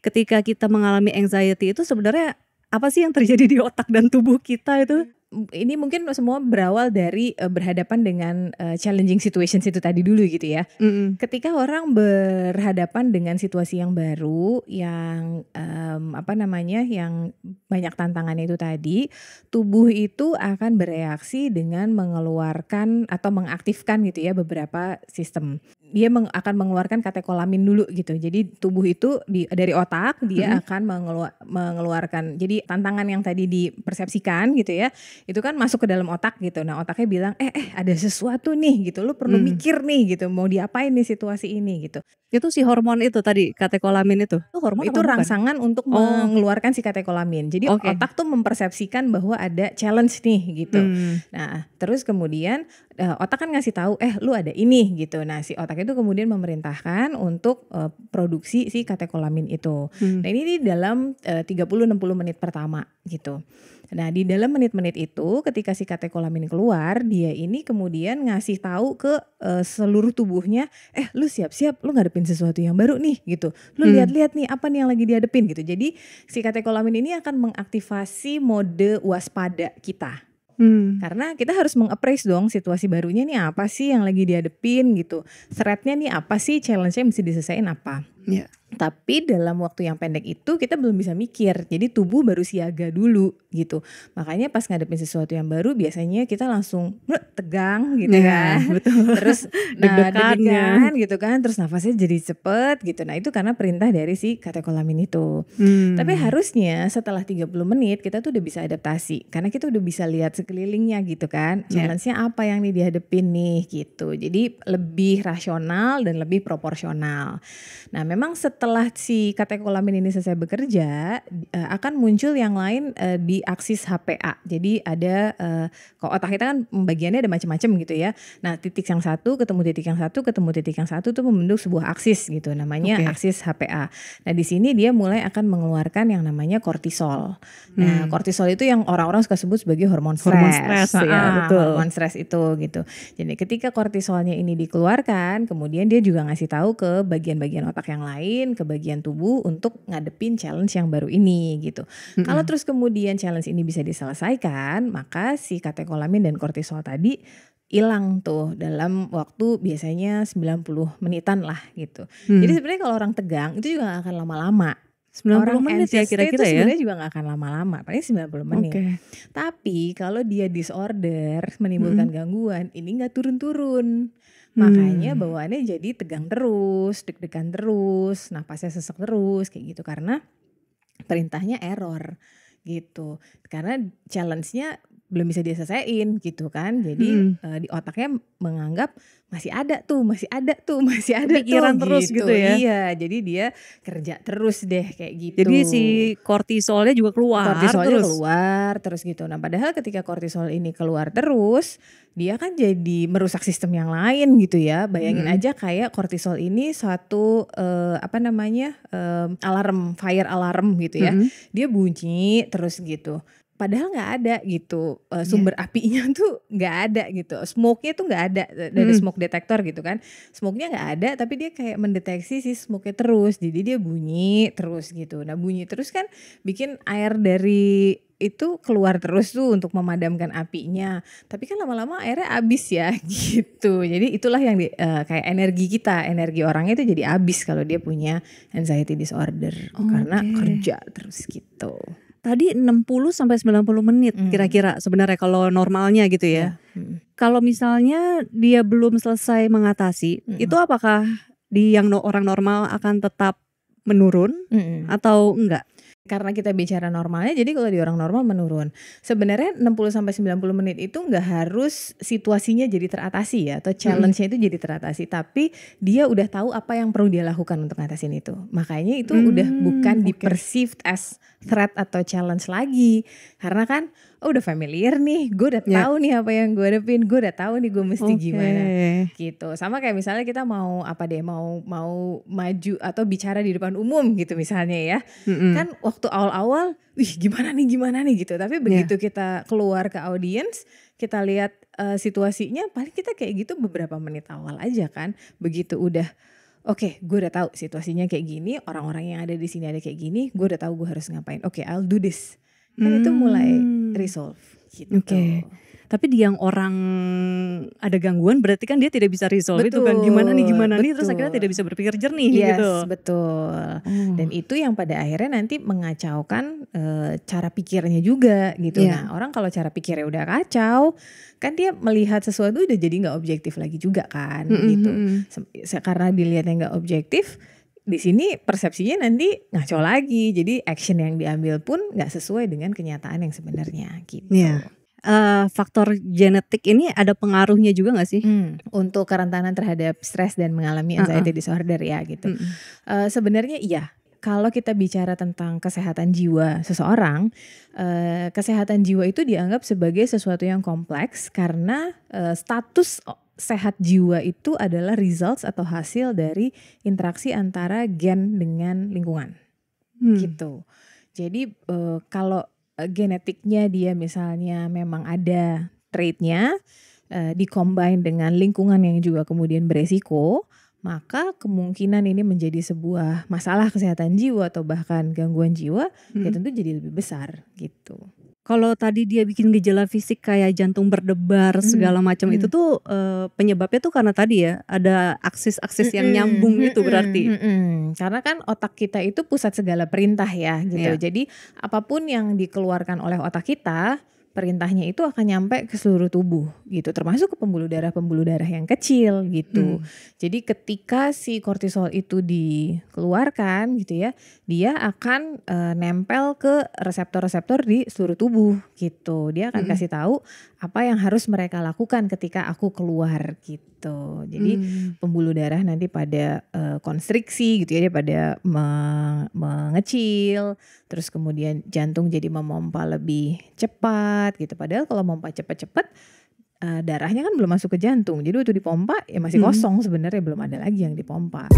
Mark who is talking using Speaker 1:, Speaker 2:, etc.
Speaker 1: ketika kita mengalami anxiety itu sebenarnya apa sih yang terjadi di otak dan tubuh kita itu?
Speaker 2: Ini mungkin semua berawal dari berhadapan dengan challenging situations itu tadi dulu gitu ya. Ketika orang berhadapan dengan situasi yang baru, yang yang banyak tantangannya itu tadi, tubuh itu akan bereaksi dengan mengeluarkan atau mengaktifkan gitu ya beberapa sistem. Dia akan mengeluarkan katekolamin dulu gitu. Jadi tubuh itu dari otak dia akan mengeluarkan. Jadi tantangan yang tadi dipersepsikan gitu ya, itu kan masuk ke dalam otak gitu. Nah otaknya bilang ada sesuatu nih gitu, lu perlu mikir nih gitu, mau diapain nih situasi ini gitu.
Speaker 1: Itu si hormon itu tadi katekolamin itu hormon
Speaker 2: Itu
Speaker 1: apa bukan?
Speaker 2: rangsangan untuk mengeluarkan si katekolamin. Jadi otak tuh mempersepsikan bahwa ada challenge nih gitu. Nah terus kemudian otak kan ngasih tahu lu ada ini gitu. Nah si otak itu kemudian memerintahkan untuk produksi si katekolamin itu. Nah ini di dalam 30-60 menit pertama gitu. Nah di dalam menit-menit itu ketika si katekolamin keluar, dia ini kemudian ngasih tahu ke seluruh tubuhnya, lu siap-siap, lu ngadepin sesuatu yang baru nih gitu. Lu lihat-lihat nih apa nih yang lagi dihadepin gitu. Jadi si katekolamin ini akan mengaktifasi mode waspada kita. Karena kita harus meng-appraise dong situasi barunya nih apa sih yang lagi dihadepin gitu. Threat-nya nih apa sih, challenge-nya mesti diselesaikan apa.
Speaker 1: Yeah.
Speaker 2: Tapi dalam waktu yang pendek itu kita belum bisa mikir, jadi tubuh baru siaga dulu gitu. Makanya pas ngadepin sesuatu yang baru biasanya kita langsung tegang gitu kan.
Speaker 1: Betul.
Speaker 2: Terus deg-degan gitu kan, terus nafasnya jadi cepet gitu. Nah itu karena perintah dari si katekolamin itu. Tapi harusnya setelah 30 menit kita tuh udah bisa adaptasi, karena kita udah bisa lihat sekelilingnya gitu kan. Challenge-nya apa yang nih dihadepin nih gitu. Jadi lebih rasional dan lebih proporsional. Nah memang setelah si katekolamin ini selesai bekerja, akan muncul yang lain di aksis HPA. Jadi ada kalau otak kita kan bagiannya ada macam-macam gitu ya. Nah titik yang satu ketemu titik yang satu ketemu titik yang satu tuh membentuk sebuah aksis gitu, namanya aksis HPA. Nah di sini dia mulai akan mengeluarkan yang namanya kortisol. Nah kortisol itu yang orang-orang suka sebut sebagai hormon stres. Ya, betul. Hormon stres itu gitu. Jadi ketika kortisolnya ini dikeluarkan, kemudian dia juga ngasih tahu ke bagian-bagian otak yang lain, ke bagian tubuh untuk ngadepin challenge yang baru ini gitu. Kalau terus kemudian challenge ini bisa diselesaikan, maka si katekolamin dan kortisol tadi hilang tuh dalam waktu biasanya 90 menitan lah gitu. Jadi sebenarnya kalau orang tegang itu juga gak akan lama-lama.
Speaker 1: 90
Speaker 2: orang
Speaker 1: menit ya kira-kira ya.
Speaker 2: Sebenarnya juga gak akan lama-lama, paling 90 menit. Tapi kalau dia disorder, menimbulkan gangguan, ini gak turun-turun. Makanya bawaannya jadi tegang terus, deg-degan terus, napasnya sesek terus kayak gitu karena perintahnya error gitu. Karena challenge-nya belum bisa diselesaiin gitu kan. Jadi di otaknya menganggap masih ada tuh
Speaker 1: pikiran terus gitu ya.
Speaker 2: Iya, jadi dia kerja terus deh kayak gitu.
Speaker 1: Jadi si kortisolnya juga keluar
Speaker 2: terus gitu. Nah, padahal ketika kortisol ini keluar terus, dia kan jadi merusak sistem yang lain gitu ya. Bayangin aja kayak kortisol ini suatu alarm, fire alarm gitu ya. Dia bunyi terus gitu. Padahal nggak ada gitu, sumber apinya tuh nggak ada gitu, smoke-nya tuh nggak ada dari smoke detector gitu kan, smoke-nya nggak ada tapi dia kayak mendeteksi si smoke-nya terus, jadi dia bunyi terus gitu. Nah bunyi terus kan bikin air dari itu keluar terus tuh untuk memadamkan apinya, tapi kan lama-lama airnya habis ya gitu. Jadi itulah yang kayak energi orangnya itu jadi habis kalau dia punya anxiety disorder karena kerja terus gitu.
Speaker 1: Tadi 60-90 menit kira-kira sebenarnya kalau normalnya gitu ya. Kalau misalnya dia belum selesai mengatasi, itu apakah di yang orang normal akan tetap menurun atau enggak?
Speaker 2: Karena kita bicara normalnya, jadi kalau di orang normal menurun. Sebenarnya 60-90 menit itu nggak harus situasinya jadi teratasi ya, atau challenge-nya itu jadi teratasi, tapi dia udah tahu apa yang perlu dia lakukan untuk ngatasin itu. Makanya itu udah bukan di-perceived as threat atau challenge lagi. Karena kan udah familiar nih, gue udah tahu nih apa yang gue hadapin, gue udah tahu nih gue mesti gimana gitu. Sama kayak misalnya kita mau maju atau bicara di depan umum gitu misalnya ya. Kan waktu awal-awal, gimana nih gitu. Tapi begitu kita keluar ke audiens, kita lihat situasinya, paling kita kayak gitu beberapa menit awal aja kan. Begitu udah Oke, gue udah tahu situasinya kayak gini, orang-orang yang ada di sini ada kayak gini, gue udah tahu gue harus ngapain. Oke, I'll do this. Kan itu mulai resolve gitu.
Speaker 1: Oke. Tapi di yang orang ada gangguan berarti kan dia tidak bisa resolve itu kan, gimana nih terus akhirnya tidak bisa berpikir jernih gitu.
Speaker 2: Betul. Dan itu yang pada akhirnya nanti mengacaukan cara pikirnya juga gitu. Nah, orang kalau cara pikirnya udah kacau, kan dia melihat sesuatu udah jadi nggak objektif lagi juga kan gitu. Karena dilihatnya nggak objektif, di sini persepsinya nanti ngaco lagi. Jadi action yang diambil pun nggak sesuai dengan kenyataan yang sebenarnya gitu.
Speaker 1: Faktor genetik ini ada pengaruhnya juga gak sih?
Speaker 2: Untuk kerentanan terhadap stres dan mengalami anxiety disorder ya gitu. Sebenarnya iya. Kalau kita bicara tentang kesehatan jiwa seseorang, kesehatan jiwa itu dianggap sebagai sesuatu yang kompleks karena status sehat jiwa itu adalah results atau hasil dari interaksi antara gen dengan lingkungan gitu. Jadi kalau genetiknya dia misalnya memang ada traitnya, dikombine dengan lingkungan yang juga kemudian beresiko, maka kemungkinan ini menjadi sebuah masalah kesehatan jiwa atau bahkan gangguan jiwa ya tentu jadi lebih besar gitu.
Speaker 1: Kalau tadi dia bikin gejala fisik kayak jantung berdebar segala macam itu tuh penyebabnya tuh karena tadi ya ada aksis-aksis yang nyambung gitu berarti.
Speaker 2: Karena kan otak kita itu pusat segala perintah ya gitu. Jadi apapun yang dikeluarkan oleh otak kita, perintahnya itu akan nyampe ke seluruh tubuh gitu, termasuk ke pembuluh darah yang kecil gitu. Jadi ketika si kortisol itu dikeluarkan gitu ya, dia akan nempel ke reseptor-reseptor di seluruh tubuh gitu. Dia akan kasih tahu apa yang harus mereka lakukan ketika aku keluar gitu. Jadi pembuluh darah nanti pada konstriksi gitu ya, dia pada mengecil, terus kemudian jantung jadi memompa lebih cepat gitu. Padahal kalau pompa cepat-cepat darahnya kan belum masuk ke jantung. Jadi waktu dipompa ya masih kosong sebenarnya, belum ada lagi yang dipompa.